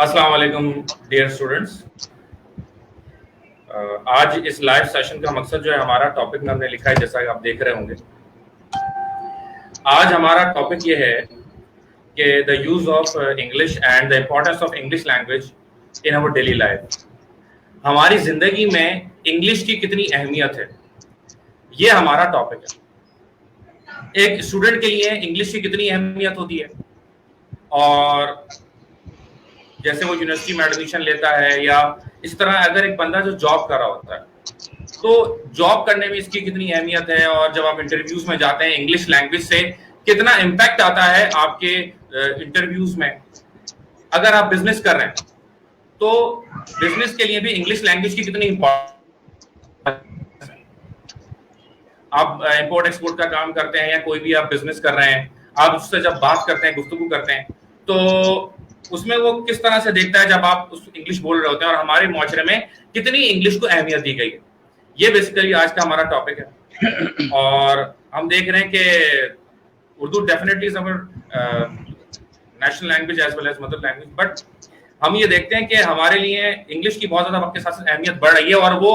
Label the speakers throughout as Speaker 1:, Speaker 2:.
Speaker 1: अस्सलाम वालेकुम dear students. आज इस लाइव सेशन का मकसद जो है, हमारा टॉपिक में हमने लिखा है, जैसा कि आप देख रहे होंगे। आज हमारा टॉपिक ये है कि the use of English and the importance of English language in our daily life. हमारी जिंदगी में इंग्लिश की कितनी अहमियत है, ये हमारा टॉपिक है। एक स्टूडेंट के लिए इंग्लिश की कितनी अहमियत होती है, और जैसे वो यूनिवर्सिटी में एडमिशन लेता है, या इस तरह अगर एक बंदा जो जॉब कर रहा होता है, तो जॉब करने में इसकी कितनी अहमियत है। और जब आप इंटरव्यूज में जाते हैं, इंग्लिश लैंग्वेज से कितना इम्पैक्ट आता है आपके इंटरव्यूज में। अगर आप बिजनेस कर रहे हैं, तो बिजनेस के लिए भी इंग्लिश लैंग्वेज की कितनी इंपॉर्टेंट। आप इंपोर्ट एक्सपोर्ट का काम करते हैं, या कोई भी आप बिजनेस कर रहे हैं, आप उससे जब बात करते हैं, गुफ्तगू करते हैं, तो उसमें वो किस तरह से देखता है जब आप उस इंग्लिश बोल रहे होते हैं, और हमारे मुआशरे में कितनी इंग्लिश को अहमियत दी गई है। ये बेसिकली आज का हमारा टॉपिक है। और हम देख रहे हैं कि Urdu definitely is our national language as well as mother language, but हम ये देखते हैं कि हमारे लिए इंग्लिश की बहुत ज्यादा वक्त के साथ अहमियत बढ़ रही है। और वो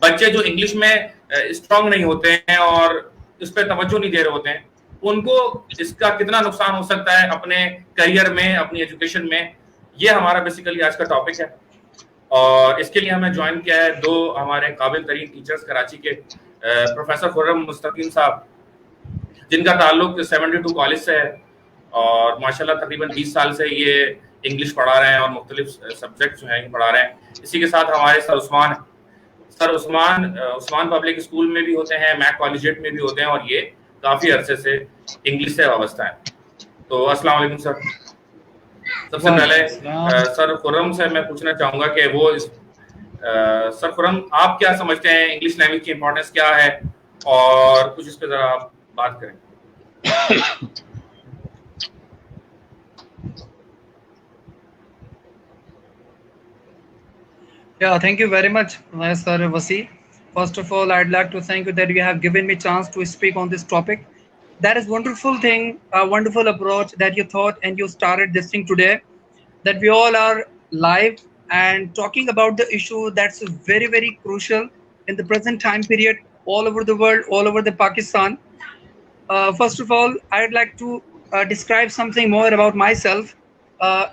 Speaker 1: बच्चे जो इंग्लिश में स्ट्रांग नहीं होते हैं और इस पर तवज्जो नहीं दे रहे होते हैं, उनको इसका कितना नुकसान हो सकता है अपने करियर में, अपनी एजुकेशन में, ये हमारा बेसिकली आज का टॉपिक है। और इसके लिए हमें ज्वाइन किया है दो हमारे काबिल तरीन टीचर्स कराची के, प्रोफेसर खुर्रम मुस्तकीम साहब, जिनका ताल्लुक 72 कॉलेज से है, और माशाल्लाह तकरीबन 20 साल से ये इंग्लिश पढ़ा रहे हैं और मुख्तलिफ सब्जेक्ट जो हैं पढ़ा रहे हैं। इसी के साथ हमारे सर उस्मान पब्लिक स्कूल में भी होते हैं, मैक कॉलेजिएट में भी होते हैं, और ये काफ़ी अरसे से इंग्लिश से वाबस्ता है। तो अस्सलाम वालेकुम सर। सबसे पहले सर खुर्रम से मैं पूछना चाहूँगा कि सर खुर्रम, आप क्या समझते हैं, इंग्लिश लैंग्वेज की इंपॉर्टेंस क्या है, और कुछ इस पे ज़रा आप बात करें।
Speaker 2: Yeah, thank you very much, Sir Wasi. First of all, I'd like to thank you that you have given me chance to speak on this topic. That is wonderful thing, a wonderful approach that you thought and you started this thing today. That we all are live and talking about the issue that's very, very crucial in the present time period all over the world, all over the Pakistan. First of all, I'd like to describe something more about myself.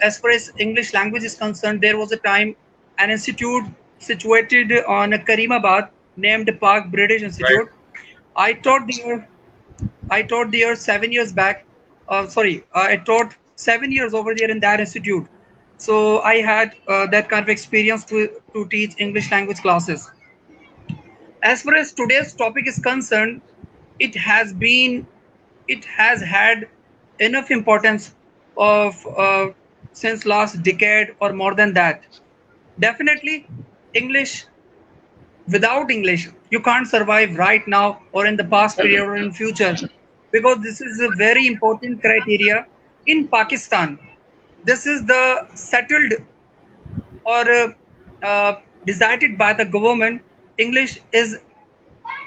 Speaker 2: As far as English language is concerned, there was a time an institute situated on Karimabad named Park British Institute.
Speaker 1: Right.
Speaker 2: I taught there 7 years back. I taught 7 years over there in that institute. So I had that kind of experience to teach English language classes. As far as today's topic is concerned, it has had enough importance of since last decade or more than that. Definitely, English, without English, you can't survive right now or in the past period or in future, because this is a very important criteria in Pakistan. This is the settled or decided by the government. English is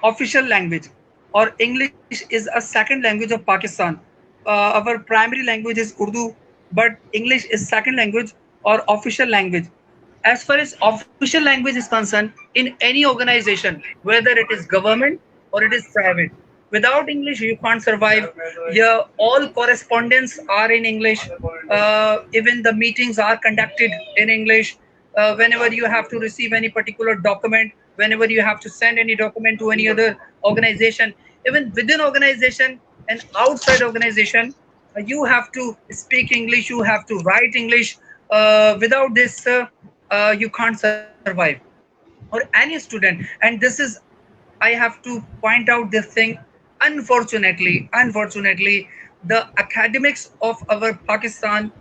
Speaker 2: official language, or English is a second language of Pakistan. Our primary language is Urdu, but English is second language or official language. As far as official language is concerned, in any organization, whether it is government or it is private, without English you can't survive. Yeah, all correspondence are in English. Even the meetings are conducted in English. Whenever you have to receive any particular document, whenever you have to send any document to any other organization, even within organization and outside organization, you have to speak English, you have to write English. Without this, you can't survive, or any student. And this is, I have to point out this thing. Unfortunately, the academics of our Pakistan,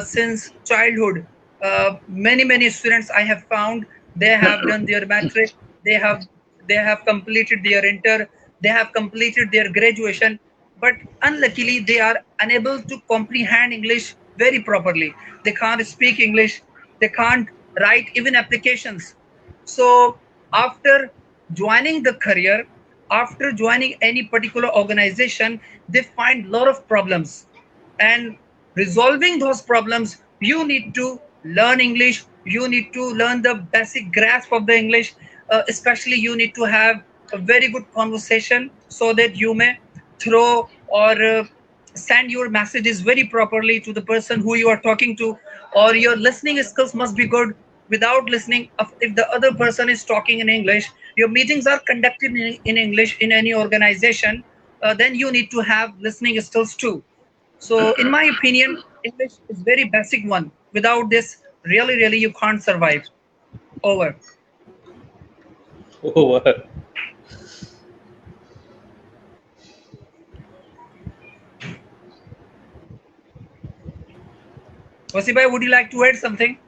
Speaker 2: since childhood, many students I have found, they have done their matric, they have completed their inter, they have completed their graduation, but unluckily they are unable to comprehend English very properly. They can't speak English, they can't write even applications. So after joining the career, after joining any particular organization, they find a lot of problems, and resolving those problems, you need to learn English, you need to learn the basic grasp of the English. Especially, you need to have a very good conversation so that you may throw or send your messages very properly to the person who you are talking to, or your listening skills must be good. Without listening, if the other person is talking in English, your meetings are conducted in English in any organization, then you need to have listening skills too. So, in my opinion, English is very basic one. Without this, really, you can't survive. Over.
Speaker 3: Over.
Speaker 2: Wasi bhai, would you like to add something?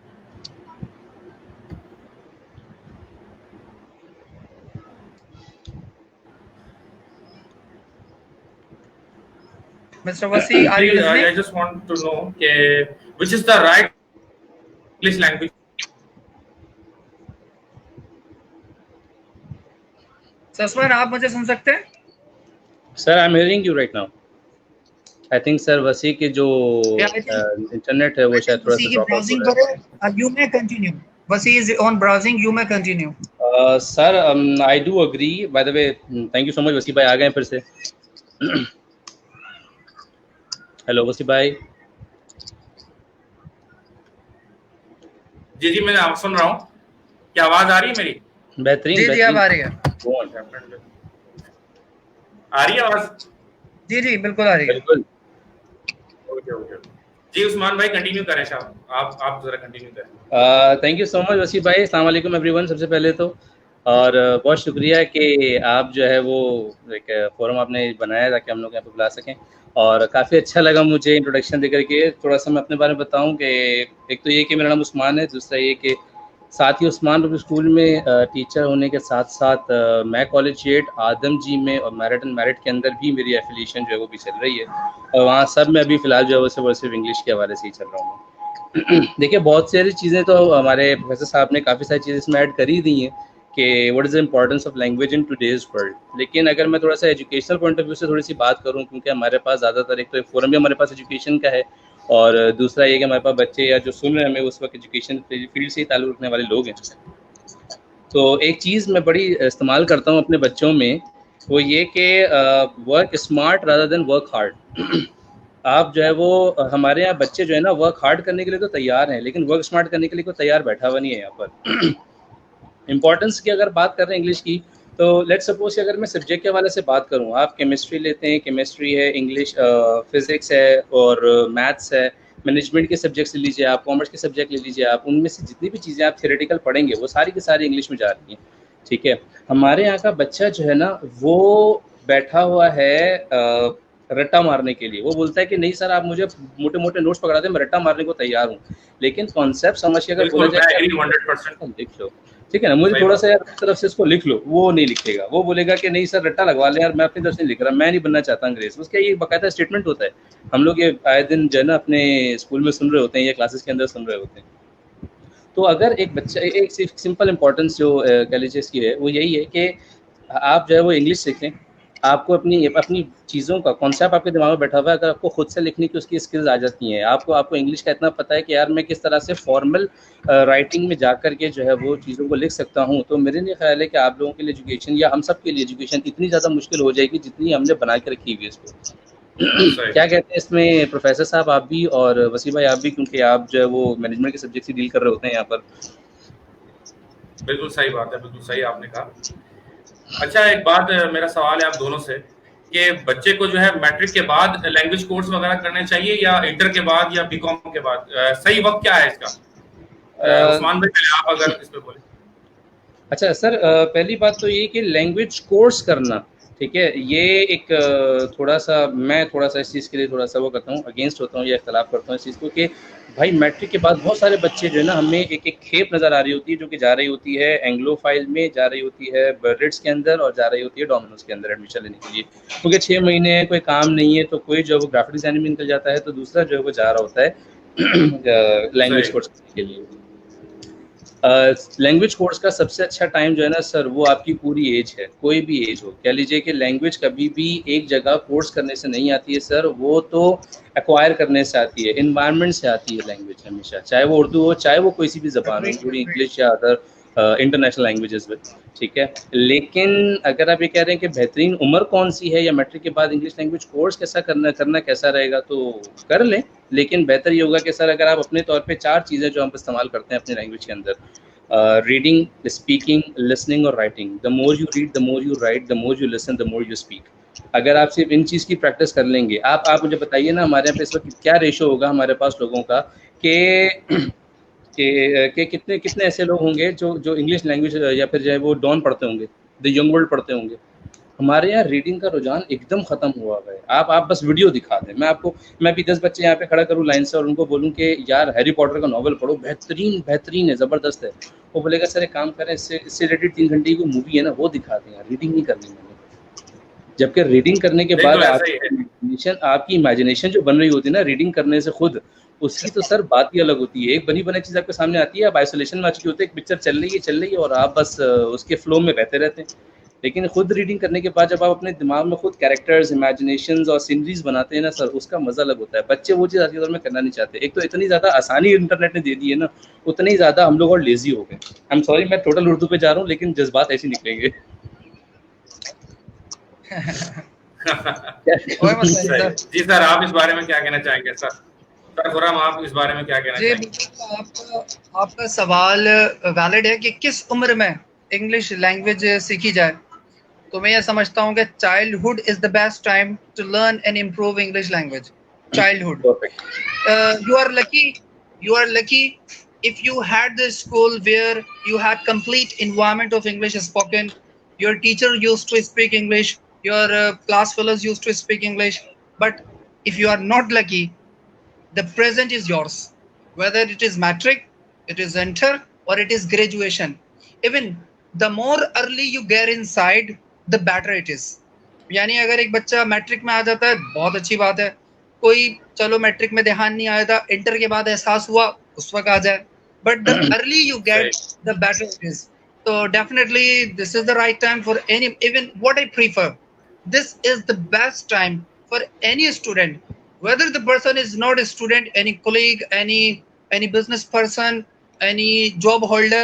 Speaker 2: Mr. Wasi, are you listening?
Speaker 1: I just want to know which is the right English language.
Speaker 2: सस्मान, आप मुझे सुन सकते हैं?
Speaker 3: Sir, I'm hearing you right now. I think sir वसी के जो internet है वो शायद थोड़ा सा ड्रॉप आउट हो रहा है.
Speaker 2: You may continue. Wasi is on browsing. You may continue.
Speaker 3: Sir, I do agree. By the way, thank you so much. वसी भाई आ गए फिर से. हेलो वसी भाई.
Speaker 1: जी मैं आप सुन रहा हूँ. क्या आवाज आ रही है मेरी?
Speaker 3: बेहतरीन.
Speaker 2: जी अब आ रही है.
Speaker 1: आ रही है आवाज?
Speaker 2: जी बिल्कुल आ रही है.
Speaker 3: बिल्कुल.
Speaker 1: ओके. जी उस्मान भाई कंटिन्यू करें साहब. आप जरा कंटिन्यू करें.
Speaker 3: थैंक यू सो मच वसी भाई. अस्सलाम वालेकुम एवरीवन. सबसे पहले तो और बहुत शुक्रिया कि आप जो है वो एक फोरम आपने बनाया ताकि हम लोग यहाँ पे बुला सकें, और काफ़ी अच्छा लगा मुझे इंट्रोडक्शन देकर के. थोड़ा सा मैं अपने बारे में बताऊं कि एक तो ये कि मेरा नाम उस्मान है, दूसरा ये कि साथ ही उस्मान पब्लिक स्कूल में टीचर होने के साथ साथ मैं कॉलेजिएट आदम जी में और मेरिट एंड मेरिट के अंदर भी मेरी एफिलिएशन जो है वो भी चल रही है, और वहाँ सब में अभी फ़िलहाल जो है वो सिर्फ इंग्लिश के हवाले से ही चल रहा हूँ. देखिए बहुत सारी चीज़ें तो हमारे प्रोफेसर साहब ने काफ़ी सारी चीज़ें इसमें ऐड कर ही दी हैं कि what is the importance of language in today's world. लेकिन अगर मैं थोड़ा सा एजुकेशनल पॉइंट ऑफ व्यू से थोड़ी सी बात करूं, क्योंकि हमारे पास ज़्यादातर एक तो एक फोरम भी हमारे पास एजुकेशन का है, और दूसरा ये कि हमारे पास बच्चे या जो सुन रहे हैं हमें उस वक्त एजुकेशन फील्ड से ही ताल्लुक़ रखने वाले लोग हैं. तो एक चीज़ मैं बड़ी इस्तेमाल करता हूँ अपने बच्चों में, वो ये कि work smart rather than work hard. आप जो है वो हमारे यहाँ बच्चे जो है ना वर्क हार्ड करने के लिए तो तैयार हैं, लेकिन वर्क स्मार्ट करने के लिए कोई तैयार बैठा हुआ नहीं है यहाँ पर. इम्पॉर्टेंस की अगर बात कर रहे हैं इंग्लिश की, तो लेट्स सपोज कि अगर मैं सब्जेक्ट के हवाले से बात करूँ, आप केमिस्ट्री लेते हैं, केमिस्ट्री है, इंग्लिश फिज़िक्स है और मैथ्स है, मैनेजमेंट के सब्जेक्ट्स ले लीजिए आप, कॉमर्स के सब्जेक्ट ले लीजिए आप, उनमें से जितनी भी चीज़ें आप थियोरेटिकल पढ़ेंगे वो सारी की सारी इंग्लिश में जा रही हैं. ठीक है. हमारे यहाँ का बच्चा जो है ना वो बैठा हुआ है रट्टा मारने के लिए. वो बोलता है कि नहीं सर आप मुझे मोटे मोटे नोट्स पकड़ा दें, मैं रट्टा मारने को तैयार हूँ, लेकिन कॉन्सेप्ट समझ के अगर बोला जाए
Speaker 1: 100%
Speaker 3: लिख लो, ठीक है ना, मुझे थोड़ा सा यार तरफ से इसको लिख लो, वो नहीं लिखेगा. वो बोलेगा कि नहीं सर रट्टा लगवा लें यार, मैं अपनी तरफ से लिख रहा, मैं नहीं बनना चाहता अंग्रेज. उसका ये बाकायदा स्टेटमेंट होता है. हम लोग ये आए दिन जो है ना अपने स्कूल में सुन रहे होते हैं या क्लासेस के अंदर सुन रहे होते हैं. तो अगर एक बच्चा एक सिंपल इंपॉर्टेंस जो कह लीजिए इसकी है वो यही है कि आप जो है वो इंग्लिश सीखें. आपको अपनी चीज़ों का कॉन्सेप्ट आपके दिमाग में बैठा हुआ है, अगर आपको खुद से लिखने की उसकी स्किल्स आ जाती हैं, आपको इंग्लिश का इतना पता है कि यार मैं किस तरह से फॉर्मल राइटिंग में जा कर के जो है वो चीज़ों को लिख सकता हूँ, तो मेरे लिए ख्याल है कि आप लोगों के लिए एजुकेशन या हम सब के लिए एजुकेशन इतनी ज़्यादा मुश्किल हो जाएगी जितनी हमने बना के रखी हुई है इसको. क्या कहते हैं इसमें प्रोफेसर साहब आप भी और वसी भाई आप भी, क्योंकि आप जो है वो मैनेजमेंट के सब्जेक्ट से डील कर रहे होते हैं यहाँ पर.
Speaker 1: बिल्कुल सही बात है, बिल्कुल सही आपने कहा. अच्छा एक बात मेरा सवाल है आप दोनों से कि बच्चे को जो है मैट्रिक के बाद लैंग्वेज कोर्स वगैरह करने चाहिए या इंटर के बाद या बीकॉम के बाद, सही वक्त क्या है इसका? उस्मान भाई पहले आप अगर इस पे बोले.
Speaker 3: अच्छा सर, पहली बात तो ये कि लैंग्वेज कोर्स करना, ठीक है, ये एक थोड़ा सा इस चीज़ के लिए थोड़ा सा वो करता हूँ, अगेंस्ट होता हूँ या इख्तलाफ करता हूँ इस चीज़ को कि भाई मैट्रिक के बाद बहुत सारे बच्चे जो है ना हमें एक खेप नज़र आ रही होती है जो कि जा रही होती है एंग्लोफाइल में, जा रही होती है रिट्स के अंदर और जा रही होती है डोमिनोज के अंदर एडमिशन लेने के लिए, क्योंकि 6 महीने कोई काम नहीं है, तो कोई जो है वो ग्राफिक डिज़ाइनिंग में निकल जाता है, तो दूसरा जो है वो जा रहा होता है लैंग्वेज कोर्स के लिए. लैंग्वेज कोर्स का सबसे अच्छा टाइम जो है ना सर, वो आपकी पूरी एज है, कोई भी एज हो। कह लीजिए कि लैंग्वेज कभी भी एक जगह कोर्स करने से नहीं आती है सर, वो तो एक्वायर करने से आती है, इन्वायरमेंट से आती है लैंग्वेज हमेशा, चाहे वो उर्दू हो, चाहे वो कोई सी भी ज़बान हो, इंक्लूडिंग इंग्लिश या अदर इंटरनेशनल लैंग्वेजेस में, ठीक है। लेकिन अगर आप ये कह रहे हैं कि बेहतरीन उम्र कौन सी है या मैट्रिक के बाद इंग्लिश लैंग्वेज कोर्स कैसा करना कैसा रहेगा, तो कर लें। लेकिन बेहतर ये होगा कि सर अगर आप अपने तौर पे 4 चीज़ें जो हम इस्तेमाल करते हैं अपनी लैंग्वेज के अंदर, रीडिंग, स्पीकिंग, लिसनिंग और writing. The more you read, the more you right, the more you listen, the more you speak. अगर आप सिर्फ इन चीज़ की प्रैक्टिस कर लेंगे, आप मुझे बताइए ना, हमारे यहाँ पे इस वक्त क्या रेशो होगा हमारे पास लोगों का कि कितने कितने ऐसे लोग होंगे जो इंग्लिश लैंग्वेज या फिर जो है वो डॉन पढ़ते होंगे, द यंग वर्ल्ड पढ़ते होंगे। हमारे यहाँ रीडिंग का रुझान एकदम खत्म हुआ है। आप बस वीडियो दिखा दें, मैं भी 10 बच्चे यहाँ पे खड़ा करूँ लाइन से और उनको बोलूँ कि यार हैरी पॉटर का नॉवल पढ़ो, बेहतरीन है, ज़बरदस्त है। वो बोलेगा सर एक काम करें, इससे रिलेटेड 3 घंटे की मूवी है ना, वो दिखा दें यार, रीडिंग नहीं करनी मैंने। जबकि रीडिंग करने के बाद आपकी इमेजिनेशन जो बन रही होती है ना रीडिंग करने से खुद, उसकी तो सर बात ही अलग होती है। एक बनी बनाई चीज़ आपके सामने आती है, आप आइसोलेशन में आ चुके होते हैं, एक पिक्चर चल रही है और आप बस उसके फ्लो में बहते रहते हैं। लेकिन खुद रीडिंग करने के बाद जब आप अपने दिमाग में खुद कैरेक्टर्स, इमेजिनेशंस और सीनरीज बनाते हैं ना सर, उसका मजा अलग होता है। बच्चे वो चीज़ आज के दौर में करना नहीं चाहते। एक तो इतनी ज़्यादा आसानी इंटरनेट ने दे दी है ना, उतनी ज़्यादा हम लोग और लेजी हो गए। आई एम सॉरी, मैं टोटल उर्दू पे जा रहा हूँ, लेकिन जज्बात ऐसे निकलेंगे।
Speaker 1: जी सर, आप इस बारे में क्या कहना चाहेंगे सर? खुर्रम, आप इस बारे में क्या कहना चाहेंगे?
Speaker 2: आपका सवाल वैलिड है कि किस उम्र में इंग्लिश लैंग्वेज सीखी जाए। तो मैं ये समझता हूँ कि childhood is the best time to learn and improve English language. Childhood, you are lucky if you had the school where you had complete environment of English spoken. Your teacher used to speak English, your class fellows used to speak English. But if you are not lucky, the present is yours, whether it is matric, it is enter, or it is graduation. Even the more early you get inside, the better it is. यानी अगर एक बच्चा matric में आ जाता है, बहुत अच्छी बात है। कोई चलो मैट्रिक में ध्यान नहीं आया था, इंटर के बाद एहसास हुआ, उस वक्त आ जाए। But the early you get, the better it is. So definitely this is the right time for any, even what I prefer, this is the best time for any student, whether the person is not a student, any colleague, any business person, any job holder.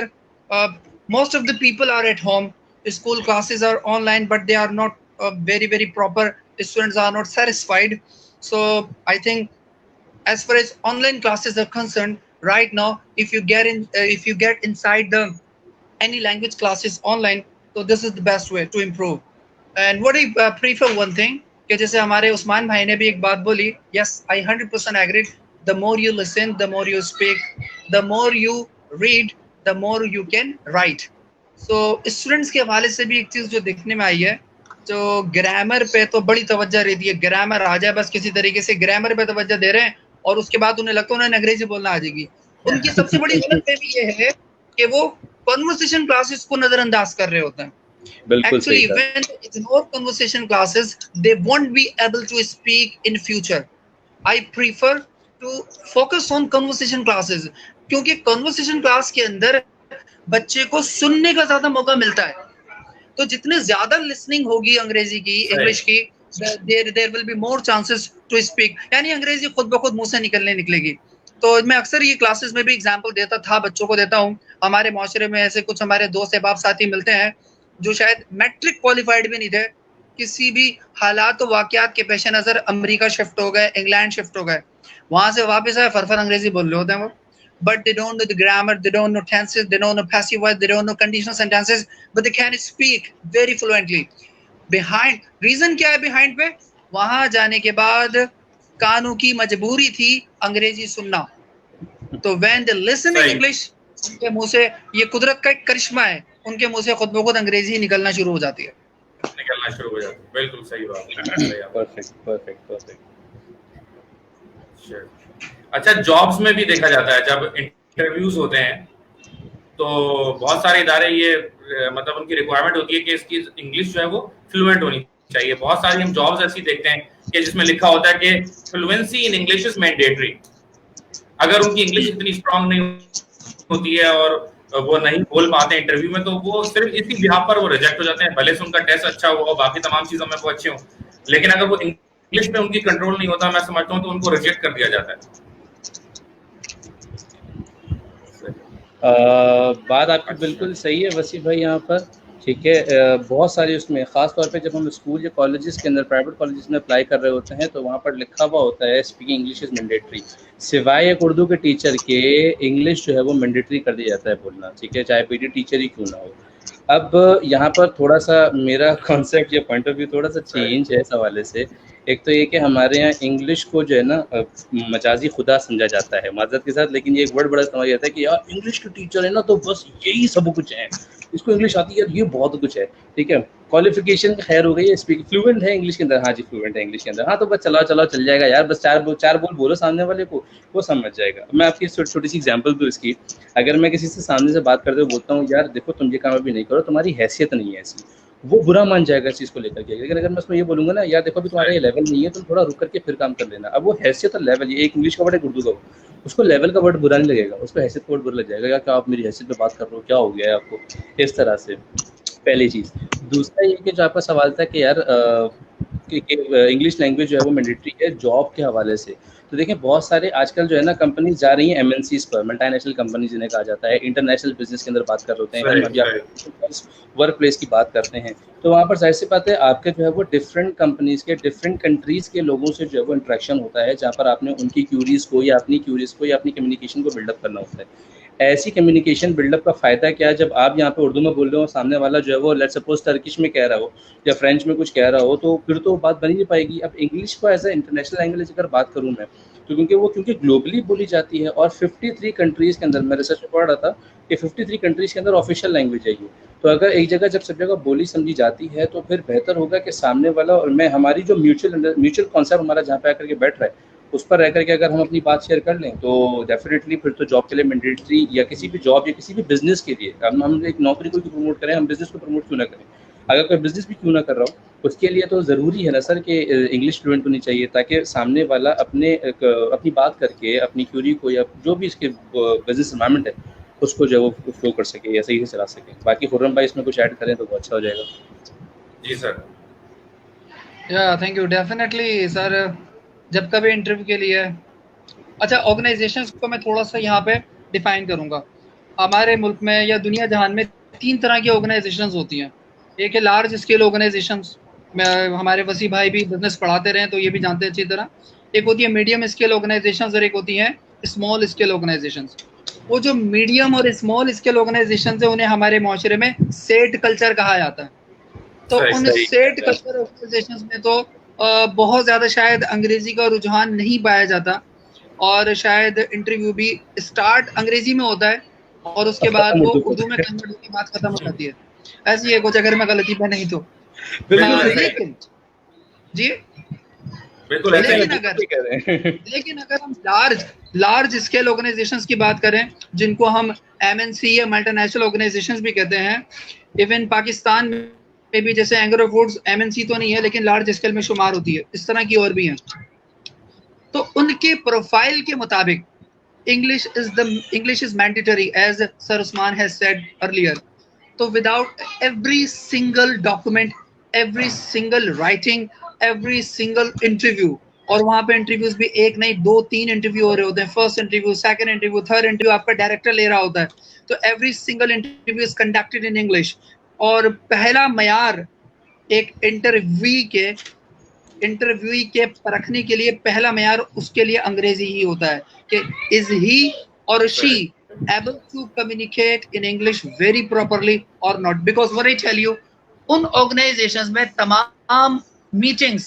Speaker 2: Most of the people are at home, school classes are online, but they are not very proper. Students are not satisfied. So I think as far as online classes are concerned, right now if you get inside the any language classes online, so this is the best way to improve. And what I prefer one thing, कि जैसे हमारे उस्मान भाई ने भी एक बात बोली, yes I 100% agree, the more you listen, the more you speak, the more you read, the more you can write. So students के हवाले से भी एक चीज़ जो देखने में आई है, जो ग्रामर पे तो बड़ी तवज्जो रहती है। ग्रामर आ जाए, बस किसी तरीके से ग्रामर पे तवज्जो दे रहे हैं और उसके बाद उन्हें लगता है उन्हें अंग्रेजी बोलना आ जाएगी। उनकी सबसे बड़ी गलतफहमी ये है कि वो कन्वर्सेशन क्लासेस को नजरअंदाज कर रहे होते हैं। Actually, when they ignore conversation classes, they won't be able to speak in future. I prefer to focus on conversation classes, क्योंकि conversation class के अंदर बच्चे को सुनने का ज्यादा मौका मिलता है। तो जितने ज्यादा लिसनिंग होगी अंग्रेजी की, इंग्लिश की, there will be more chances to speak. यानी अंग्रेजी खुद ब खुद मुंह से निकलेगी। तो मैं अक्सर ये क्लासेस में भी एग्जांपल देता था, बच्चों को देता हूँ। हमारे माशरे में ऐसे कुछ हमारे दोस्त अहबाब साथी मिलते हैं जो शायद मैट्रिक क्वालिफाइड भी नहीं थे, किसी भी हालात और वाकयात के पेश नज़र अमेरिका शिफ्ट हो गए, इंग्लैंड शिफ्ट हो गए, वहाँ से वापस आए, फरफर अंग्रेजी बोल रहे होते हैं वो। But they don't know the grammar, they don't know tenses, they don't know passive voice, they don't know conditional sentences, but they can speak very fluently. Behind, reason क्या है behind पे? वहाँ जाने के बाद कानों की मजबूरी थी अंग्रेजी सुनना। तो when they listen in English, उनके मुंह से, ये कुदरत का एक करिश्मा है, उनके मुंह से खुद ब खुद अंग्रेजी निकलना शुरू हो जाती है।
Speaker 1: बिल्कुल सही बात।
Speaker 3: परफेक्ट।
Speaker 1: अच्छा, जॉब्स में भी देखा जाता है, जब इंटरव्यूज होते हैं तो बहुत सारे इदारे ये मतलब उनकी रिक्वायरमेंट होती है कि इसकी इंग्लिश जो है वो फ्लुएंट होनी चाहिए। बहुत सारी हम जॉब्स ऐसी देखते हैं कि जिसमें लिखा होता है कि fluency in English is mandatory. अगर उनकी इंग्लिश इतनी स्ट्रांग नहीं होती है और वो नहीं बोल पाते हैं इंटरव्यू में, तो वो सिर्फ इसी बिहाफ पर वो रिजेक्ट हो जाते हैं, भले से उनका टेस्ट अच्छा हुआ, बाकी तमाम चीजों में वो अच्छे हों, लेकिन अगर वो इंग्लिश में उनकी कंट्रोल नहीं होता, मैं समझता हूँ, तो उनको रिजेक्ट कर दिया जाता है।
Speaker 3: बात आपकी बिल्कुल सही है वसीफ भाई यहाँ पर, ठीक है। बहुत सारी उसमें ख़ास तौर पे जब हम स्कूल या कॉलेजेस के अंदर, प्राइवेट कॉलेजेस में अप्लाई कर रहे होते हैं, तो वहाँ पर लिखा हुआ होता है स्पीकिंग इंग्लिश इज़ मैंडेटरी। सिवाय एक उर्दू के टीचर के इंग्लिश जो है वो मैंडेटरी कर दिया जाता है बोलना, ठीक है, चाहे पीटी टीचर ही क्यों ना हो। अब यहाँ पर थोड़ा सा मेरा कॉन्सेप्ट या पॉइंट ऑफ व्यू थोड़ा सा चेंज है इस हवाले से। एक तो ये कि हमारे यहाँ इंग्लिश को जो है ना मजाजी खुदा समझा जाता है माज़रत के साथ, लेकिन ये एक वर्ड बड़ा समझा जाता है कि यार इंग्लिश के टीचर है ना तो बस यही सब कुछ है, इसको इंग्लिश आती है ये बहुत कुछ है, ठीक है। क्वालिफिकेशन खैर हो गई है, स्पीक फ्लुएंट है इंग्लिश के अंदर, हाँ जी फ्लुएंट है इंग्लिश के अंदर, हाँ तो बस चलाओ चलाओ चल जाएगा यार, बस चार बोल बोलो सामने वाले को, वो समझ जाएगा। मैं आपकी छोटी सी एग्जांपल दूँ इसकी, अगर मैं किसी से सामने से बात करते हुए बोलता हूँ यार देखो तुम ये काम अभी नहीं करो, तुम्हारी हैसियत नहीं है ऐसी, वो बुरा मान जाएगा इस चीज़ को लेकर के। लेकिन अगर मैं उसमें ये बोलूँगा ना यार देखो अभी तुम्हारा ये लेवल नहीं है, तुम थोड़ा रुक करके फिर काम कर लेना, अब वो हैसियत और लेवल, ये एक इंग्लिश का वर्ड एक उर्दू का, उसको लेवल का वर्ड बुरा नहीं लगेगा, उसको हैसियत का वर्ड बुरा लग जाएगा, या क्या आप मेरी हैसियत पे बात कर रहे हो, क्या हो गया है आपको, इस तरह से। पहली चीज़। दूसरा ये कि जो आपका सवाल था कि यार इंग्लिश लैंग्वेज जो है वो मैंडेटरी है जॉब के हवाले से, तो देखें बहुत सारे आजकल जो है ना कंपनीज जा रही हैं एमएनसीज पर, मल्टीनेशनल कंपनी जिन्हें कहा जाता है, इंटरनेशनल बिजनेस के अंदर बात कर रहे हैं, हम अभी वर्क प्लेस की बात करते हैं, तो वहाँ पर जाहिर सी बात है आपके जो है वो डिफरेंट कंपनीज के, डिफरेंट कंट्रीज़ के लोगों से जो है वो इंटरेक्शन होता है, जहाँ पर आपने उनकी क्यूरीज़ को या अपनी क्यूरीज़ को या अपनी कम्युनिकेशन को बिल्डअप करना होता है। ऐसी कम्युनिकेशन बिल्डअप का फ़ायदा क्या है, जब आप यहाँ पे उर्दू में बोल रहे हो, सामने वाला जो है वो लेट्स सपोज टर्किश में कह रहा हो या फ्रेंच में कुछ कह रहा हो, तो फिर तो बात बन ही नहीं पाएगी। अब इंग्लिश को एज ए इंटरनेशनल लैंग्वेज अगर बात करूँ मैं, तो क्योंकि ग्लोबली बोली जाती है और 53 कंट्रीज़ के अंदर, मैं रिसर्च में पढ़ रहा था कि 53 कंट्रीज़ के अंदर ऑफिशियल लैंग्वेज है ये, तो अगर एक जगह जब सब जगह बोली समझी जाती है, तो फिर बेहतर होगा कि सामने वाला और मैं, हमारी जो म्यूचुअल कॉन्सेप्ट हमारा जहाँ पे आकर के बैठ रहा है, उस पर रह करके अगर हम अपनी बात शेयर कर लें, तो डेफिनेटली फिर तो जॉब के लिए मैंडेटरी, या किसी भी जॉब या किसी भी बिजनेस के लिए, हम एक नौकरी को भी प्रमोट करें, हम बिजनेस को प्रमोट क्यों ना करें, अगर कोई बिजनेस भी क्यों ना कर रहा हो, उसके लिए तो ज़रूरी है ना सर कि इंग्लिश फ्लुएंट होनी चाहिए, ताकि सामने वाला अपनी बात करके अपनी क्यूरी को या जो भी इसके बिजनेस एनवायरनमेंट है उसको जो है वो फ्लो कर सके या सही से चला सके। बाकी खुर्रम भाई इसमें कुछ ऐड करें तो बहुत अच्छा हो जाएगा।
Speaker 1: जी सर।
Speaker 2: या थैंक यू, डेफिनेटली सर। जब कभी इंटरव्यू के लिए, अच्छा ऑर्गेनाइजेशंस को मैं थोड़ा सा यहाँ पे डिफाइन करूँगा। हमारे मुल्क में या दुनिया जहान में 3 तरह की ऑर्गेनाइजेशंस होती हैं। एक है लार्ज स्केल ऑर्गेनाइजेशंस, हमारे वसी भाई भी बिजनेस पढ़ाते रहे तो ये भी जानते हैं अच्छी तरह। एक होती है मीडियम स्केल ऑर्गेनाइजेशंस और एक होती हैं स्मॉल स्केल ऑर्गेनाइजेशंस। वो जो मीडियम और स्मॉल स्केल ऑर्गेनाइजेशंस है उन्हें हमारे माशरे में सेट कल्चर कहा जाता है। तो उन सेट कल्चर ऑर्गेनाइजेशंस में तो बहुत ज़्यादा शायद अंग्रेजी का रुझान नहीं पाया जाता, और शायद इंटरव्यू भी स्टार्ट अंग्रेजी में होता है और उसके बाद वो उर्दू में कन्वर्ट होकर बात खत्म हो जाती है। ऐसी है कुछ, अगर मैं गलती पे नहीं तो। लेकिन जी
Speaker 1: बिल्कुल,
Speaker 2: लेकिन अगर हम लार्ज स्केल ऑर्गेनाइजेशंस की बात करें, जिनको हम एमएनसी या मल्टीनेशनल ऑर्गेनाइजेशंस भी कहते हैं, इवन पाकिस्तान में भी जैसे एंग्रो फूड्स एमएनसी तो नहीं है लेकिन लार्ज स्केल में शुमार होती है, इस तरह की और भी हैं। तो उनके प्रोफाइल के मुताबिक English is mandatory, as sir Usman has said earlier. तो without every single document, every single writing, every single interview, और वहाँ पे इंटरव्यूज भी एक नहीं 2-3 इंटरव्यू हो रहे होते हैं, first interview, second interview, third interview आपका डायरेक्टर ले रहा होता है, तो every single interview is conducted in English. और पहला मयार एक इंटरव्यू के परखने के लिए पहला मयार उसके लिए अंग्रेजी ही होता है कि इज ही और she able to communicate in English very properly or not, because what I tell you, उन organizations में तमाम meetings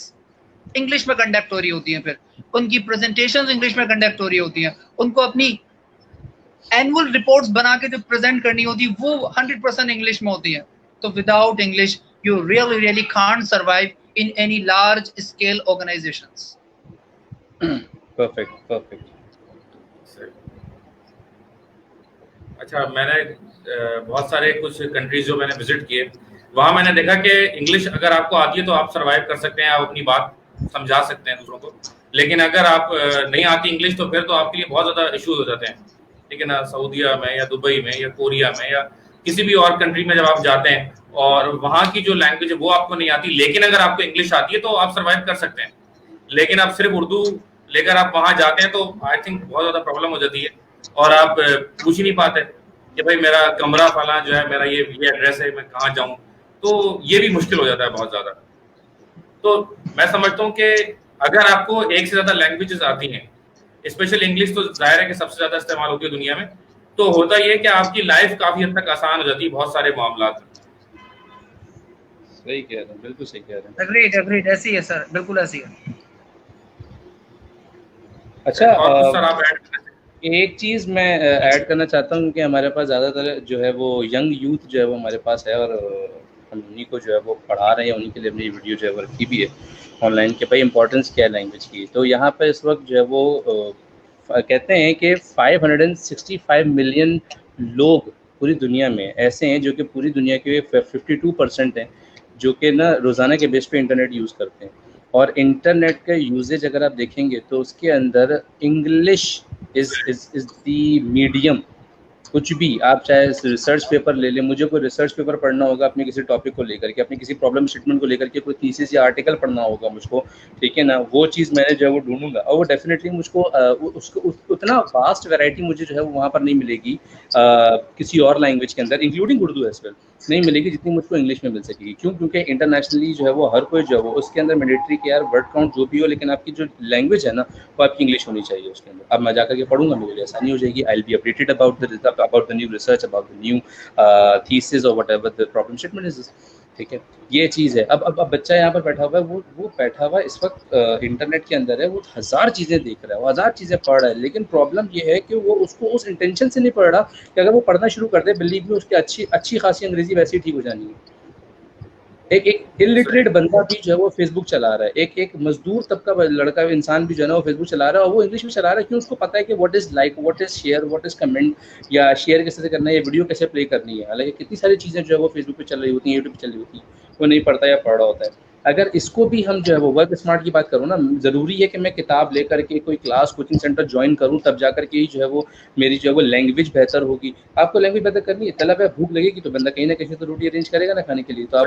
Speaker 2: इंग्लिश में कंडक्ट हो रही होती हैं, फिर उनकी प्रेजेंटेशंस इंग्लिश में कंडक्ट हो रही होती हैं, उनको अपनी एनुअल रिपोर्ट्स बना के जो प्रेजेंट करनी होती है वो 100% इंग्लिश में होती है। तो without English you really can't survive in any large scale organizations.
Speaker 3: perfect.
Speaker 1: अच्छा, मैंने बहुत सारे कुछ कंट्रीज जो मैंने विजिट किए, वहाँ मैंने देखा कि इंग्लिश अगर आपको आती है तो आप सरवाइव कर सकते हैं, आप अपनी बात समझा सकते हैं दूसरों को, लेकिन अगर आप नहीं आती इंग्लिश तो फिर तो आपके लिए बहुत ज़्यादा इश्यूज हो जाते हैं। ठीक है ना, सऊदीया में या दुबई में या कोरिया में या किसी भी और कंट्री में जब आप जाते हैं और वहां की जो लैंग्वेज है वो आपको नहीं आती, लेकिन अगर आपको इंग्लिश आती है तो आप सर्वाइव कर सकते हैं। लेकिन आप सिर्फ उर्दू लेकर आप वहां जाते हैं तो आई थिंक बहुत ज्यादा प्रॉब्लम हो जाती है, और आप पूछ ही नहीं पाते कि भाई मेरा कमरा फला जो है, मेरा ये एड्रेस है, मैं कहाँ जाऊं, तो ये भी मुश्किल हो जाता है बहुत ज्यादा। तो मैं समझता हूँ कि अगर आपको एक से ज्यादा लैंग्वेजेस आती हैं, स्पेशल इंग्लिश तो जाहिर है कि सबसे ज्यादा इस्तेमाल होती है दुनिया में, तो होता ये है कि आपकी लाइफ काफी हद तक आसान हो जाती है बहुत सारे मामलात में।
Speaker 3: सही कह रहे हैं, बिल्कुल सही कह रहे हैं।
Speaker 2: एग्रीड, ऐसी है सर, बिल्कुल ऐसी है।
Speaker 3: अच्छा,
Speaker 1: और कुछ सर आप ऐड करना चाहिए?
Speaker 3: एक चीज़ मैं ऐड करना चाहता हूँ कि हमारे पास ज़्यादातर जो है वो यंग यूथ जो है वो हमारे पास है, और हम उन्हीं को जो है वो पढ़ा रहे हैं, उन्हीं के लिए अपनी वीडियो जो है वो रखी भी है ऑनलाइन के भाई इंपॉर्टेंस क्या है लैंग्वेज की। तो यहाँ पर इस वक्त जो है वो कहते हैं कि 565 मिलियन लोग पूरी दुनिया में ऐसे हैं जो कि पूरी दुनिया के 52% हैं जो कि ना रोज़ाना के बेस पे इंटरनेट यूज़ करते हैं। और इंटरनेट का यूजेज अगर आप देखेंगे तो उसके अंदर इंग्लिश इज़ द मीडियम। कुछ भी आप चाहे रिसर्च पेपर ले लें, मुझे कोई रिसर्च पेपर पढ़ना होगा अपने किसी टॉपिक को लेकर के, अपने किसी प्रॉब्लम स्टेटमेंट को लेकर के, कोई थीसिस या आर्टिकल पढ़ना होगा मुझको, ठीक है ना, वो चीज़ मैंने जो है वो ढूंढूंगा, और वो डेफिनेटली मुझको उसको उतना वास्ट वैरायटी मुझे जो है वो वहाँ पर नहीं मिलेगी किसी और लैंग्वेज के अंदर, इंक्लूडिंग उर्दू एज वेल, नहीं मिलेगी जितनी मुझको इंग्लिश में मिल सकेगी। क्यों? क्योंकि इंटरनेशनली जो है वो हर कोई जो है वो उसके अंदर मैंडेटरी कि यार वर्ड काउंट जो भी हो, लेकिन आपकी जो लैंग्वेज है ना वो आपकी इंग्लिश होनी चाहिए उसके अंदर। अब मैं जाकर के पढ़ूंगा, मेरे लिए आसानी हो जाएगी। I will be updated about the new research, about the new thesis और whatever the problem statement is, ठीक है, ये चीज़ है। अब बच्चा यहाँ पर बैठा हुआ है, वो बैठा हुआ इस वक्त इंटरनेट के अंदर है, वो हज़ार चीज़ें देख रहा है, वो हज़ार चीज़ें पढ़ रहा है, लेकिन प्रॉब्लम ये है कि वो उसको उस इंटेंशन से नहीं पढ़ रहा कि अगर वो पढ़ना शुरू कर दे, बिलीव मी, उसकी अच्छी खासी अंग्रेजी वैसे ही ठीक हो जानी है। एक इलिटरेट बंदा भी जो है वो फेसबुक चला रहा है, एक मजदूर तबका लड़का इंसान भी जो है ना वो फेसबुक चला रहा है, और वो इंग्लिश में चला रहा है। क्यों? उसको पता है कि what is like, what is share, what is comment, या शेयर कैसे करना है, या वीडियो कैसे प्ले करनी है। हालांकि कितनी सारी चीज़ें जो है वो फेसबुक पे चल रही होती हैं, यूट्यूब पे चल रही होती हैं, वो नहीं पढ़ता या पढ़ रहा होता है। अगर इसको भी हम जो है वो वर्क स्मार्ट की बात करूँ ना, ज़रूरी है कि मैं किताब लेकर के कोई क्लास कोचिंग सेंटर ज्वाइन करूँ, तब जाकर के ही जो है वो मेरी जो है वो लैंग्वेज बेहतर होगी। आपको लैंग्वेज बेहतर करनी है, तलब है, भूख लगेगी तो बंदा कहीं ना कहीं तो रोटी अरेंज करेगा ना खाने के लिए, तो आप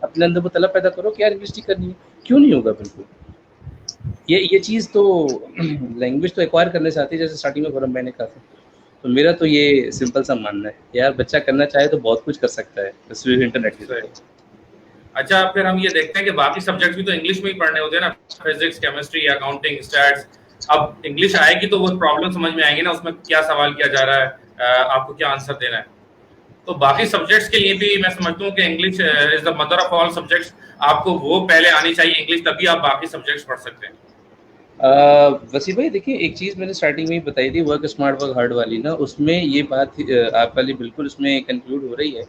Speaker 3: अपने अंदर वो तलब पैदा करो कि यार इंग्लिश ठीक करनी है, क्यों नहीं होगा? बिल्कुल। ये चीज़ तो लैंग्वेज तो एक्वायर करने से आती है, जैसे स्टार्टिंग में फोरम मैंने कहा था। तो मेरा तो ये सिंपल सा मानना है, यार बच्चा करना चाहे तो बहुत कुछ कर सकता है इंटरनेट के थ्रू।
Speaker 1: अच्छा, फिर हम ये देखते हैं कि बाकी सब्जेक्ट्स भी तो इंग्लिश में ही पढ़ने होते हैं ना, फिजिक्स, केमिस्ट्री, अकाउंटिंग, स्टैट्स। अब इंग्लिश आएगी तो वो प्रॉब्लम समझ में आएगी ना, उसमें क्या सवाल किया जा रहा है, आपको क्या आंसर देना है। तो बाकी सब्जेक्ट्स के लिए भी मैं समझता हूँ कि English is the mother of all subjects. आपको वो पहले आनी चाहिए इंग्लिश, तभी आप बाकी सब्जेक्ट्स पढ़ सकते हैं।
Speaker 3: वसी भाई देखिए, एक चीज़ मैंने स्टार्टिंग में ही बताई थी, वर्क स्मार्ट वर्क हार्ड वाली ना, उसमें ये बात आप वाली बिल्कुल उसमें कंक्लूड हो रही है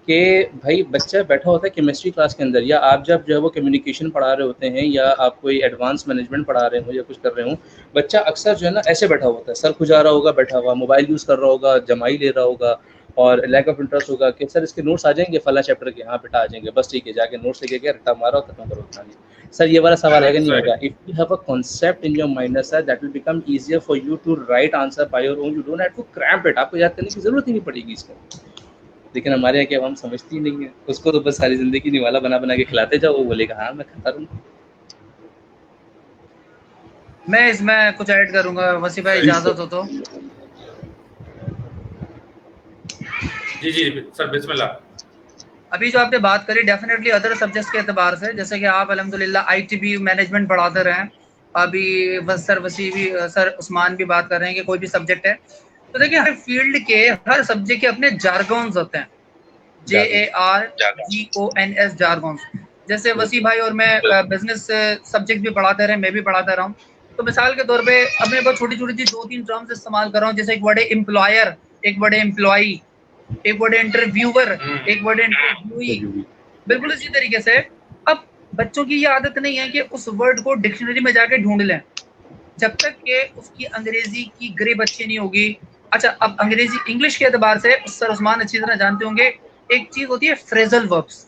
Speaker 3: कि भाई बच्चा बैठा होता है केमिस्ट्री क्लास के अंदर, या आप जब जो है वो कम्युनिकेशन पढ़ा रहे होते हैं, या आप कोई एडवांस मैनेजमेंट पढ़ा रहे हो या कुछ कर रहे हो, बच्चा अक्सर जो है ना ऐसे बैठा होता है, सर खुजा रहा होगा, बैठा हुआ मोबाइल यूज़ कर रहा होगा, जमाई ले रहा होगा, और लैक ऑफ इंटरेस्ट होगा कि सर इसके नोट्स आ जाएंगे फला चैप्टर के, हाँ बेटा आ जाएंगे, बस ठीक है, जाके नोट्स लेके गया, रट्टा मारा, खत्म करो कहानी। सर ये वाला सवाल आएगा नहीं आएगा? If you have a concept in your mind sir, that will become easier for you to write answer by your own, you don't have to cramp it, आपको याद करने की जरूरत ही नहीं पड़ेगी इसको। लेकिन हमारे यहाँ क्या हम समझती ही नहीं है, उसको तो बस सारी जिंदगी निवाला बना बना के खिलाते जाओ, वो बोलेगा हाँ मैं खाता रहूँ।
Speaker 2: मैं इसमें कुछ ऐड करूंगा वसी भाई, इजाजत हो तो?
Speaker 1: जी जी सर, बिस्मिल्लाह।
Speaker 2: अभी जो आपने बात करी, डेफिनेटली अदर सब्जेक्ट्स के एतबार से, जैसे कि आप अल्हम्दुलिल्लाह आईटीबी मैनेजमेंट पढ़ाते रहे हैं, अभी सर वसी भी, सर उस्मान भी बात कर रहे हैं कि कोई भी सब्जेक्ट है, तो देखिए हर फील्ड के हर सब्जेक्ट के अपने जार्गन्स होते हैं, JARGONS जार्गन्स। जैसे वसी भाई और मैं बिजनेस सब्जेक्ट भी पढ़ाते रहे, मैं भी पढ़ाता रहा हूँ, तो मिसाल के तौर पे अब मैं बहुत छोटी छोटी सी 2-3 टर्म्स इस्तेमाल कर रहा हूँ, जैसे एक वर्ड है एम्प्लॉयर, एक वर्ड है एम्प्लॉई, एक वर्ड है इंटरव्यूअर, एक वर्ड है इंटरव्यूई। बिल्कुल इसी तरीके से अब बच्चों की ये आदत नहीं है कि उस वर्ड को डिक्शनरी में जाके ढूंढ लें, जब तक कि उसकी अंग्रेजी की ग्रिप अच्छी नहीं होगी। अच्छा, अब अंग्रेजी इंग्लिश के एतबार से सर उस्मान अच्छी तरह जानते होंगे, एक चीज होती है फ्रेजल वर्ब्स।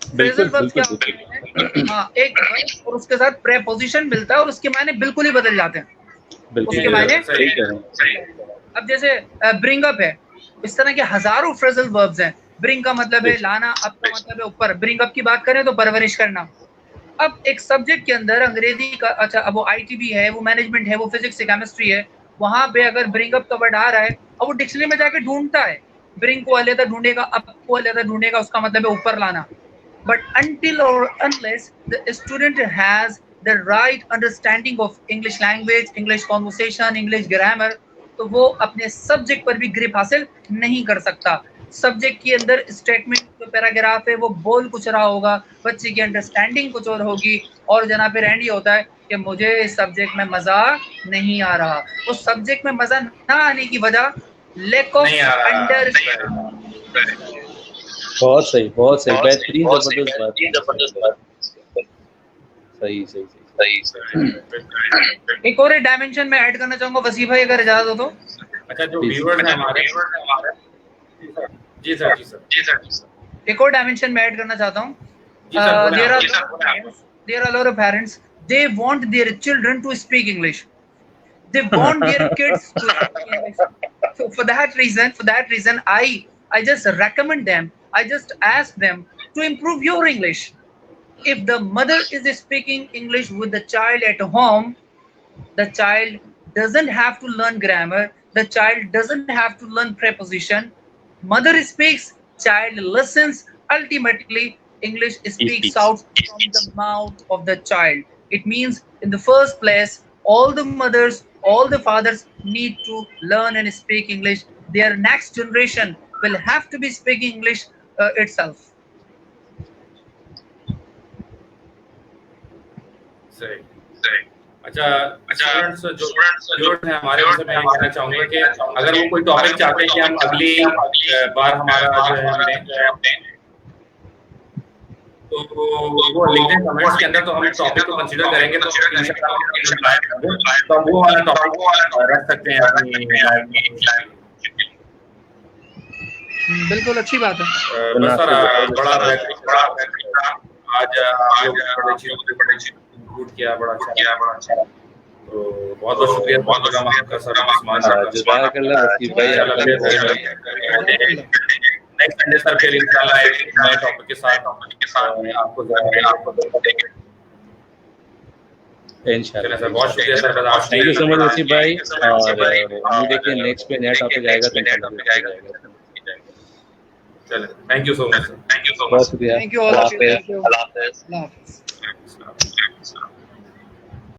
Speaker 2: फ्रेजल वर्ब्स क्या होते हैं? हाँ, एक वर्ब और उसके साथ प्रेपोजिशन मिलता है और उसके मायने बिल्कुल ही बदल जाते हैं, उसके मायने। अब जैसे ब्रिंग अप है, इस तरह के हजारों फ्रेजल वर्ब्स हैं। ब्रिंग का मतलब है लाना, अप का मतलब है ऊपर। ब्रिंग अप की बात करें तो परवरिश करना। अब एक सब्जेक्ट के अंदर अंग्रेजी का, अच्छा अब वो आईटीबी है, वो मैनेजमेंट है, वो फिजिक्स केमिस्ट्री है, वहां पे अगर ब्रिंग अप का वर्ड आ रहा है और वो डिक्शनरी में जाके ढूंढता है, ब्रिंग को अलग ढूंढेगा, अप को अलग ढूंढेगा, उसका मतलब है ऊपर लाना। But until or unless the student has the right understanding of English language, English conversation, English grammar, तो वो अपने सब्जेक्ट पर भी ग्रिप हासिल नहीं कर सकता। सब्जेक्ट के अंदर स्टेटमेंट जो पैराग्राफ है वो बोल कुछ रहा होगा, बच्चे की अंडरस्टैंडिंग कुछ और होगी, और जना फिर एंड ये होता है कि मुझे इस सब्जेक्ट में मजा नहीं आ रहा। तो सब्जेक्ट में मजा ना आने की वजह लैक ऑफ अंडरस्टैंडिंग।
Speaker 3: बहुत सही बेहतरीन, जबरदस्त बात। सही।
Speaker 2: एक और डायमेंशन में ऐड करना चाहूंगा वसीफ भाई, अगर इजाजत हो तो।
Speaker 1: अच्छा, जो व्यूअर्स हैं हमारे, जी सर,
Speaker 2: एक और डायमेंशन में ऐड करना चाहता हूँ। There are a lot of parents, they want their children to speak English. They want their kids to speak English. So for that reason, I just recommend them, I just ask them to improve your English. If the mother is speaking English with the child at home, the child doesn't have to learn grammar, the child doesn't have to learn preposition. Mother speaks, child listens, ultimately English speaks out from the mouth of the child. It means in the first place, all the mothers, all the fathers need to learn and speak English. Their next generation will have to be speaking English itself.
Speaker 1: सही। अच्छा, students जो हैं हमारे, उनसे मैं ये कहना चाहूंगा कि अगर वो कोई टॉपिक चाहते हैं कि हम अगली बार हमारा जो है तो वो लिख दें कमेंट्स के अंदर, तो हम टॉपिक को कंसीडर करेंगे, तो वो वाला टॉपिक रख सकते हैं अपनी।
Speaker 2: बिल्कुल अच्छी बात है।
Speaker 1: बस सर, बड़ा आज इंक्लूड किया, बड़ा अच्छा। तो बहुत बहुत शुक्रिया, बहुत आपका सर। नेक्स्ट संडे सर फिर इंशाल्लाह एक नए टॉपिक के साथ आपको देंगे इंशाल्लाह। सर बहुत शुक्रिया sir,
Speaker 3: thank you so much Wasif भाई, और उम्मीद है कि नेक्स्ट पे नया टॉपिक आएगा तो इंशाल्लाह।
Speaker 1: चलिए, thank you so much sir,
Speaker 3: बहुत शुक्रिया,
Speaker 2: thank you all of you, अल्लाह हाफिज़।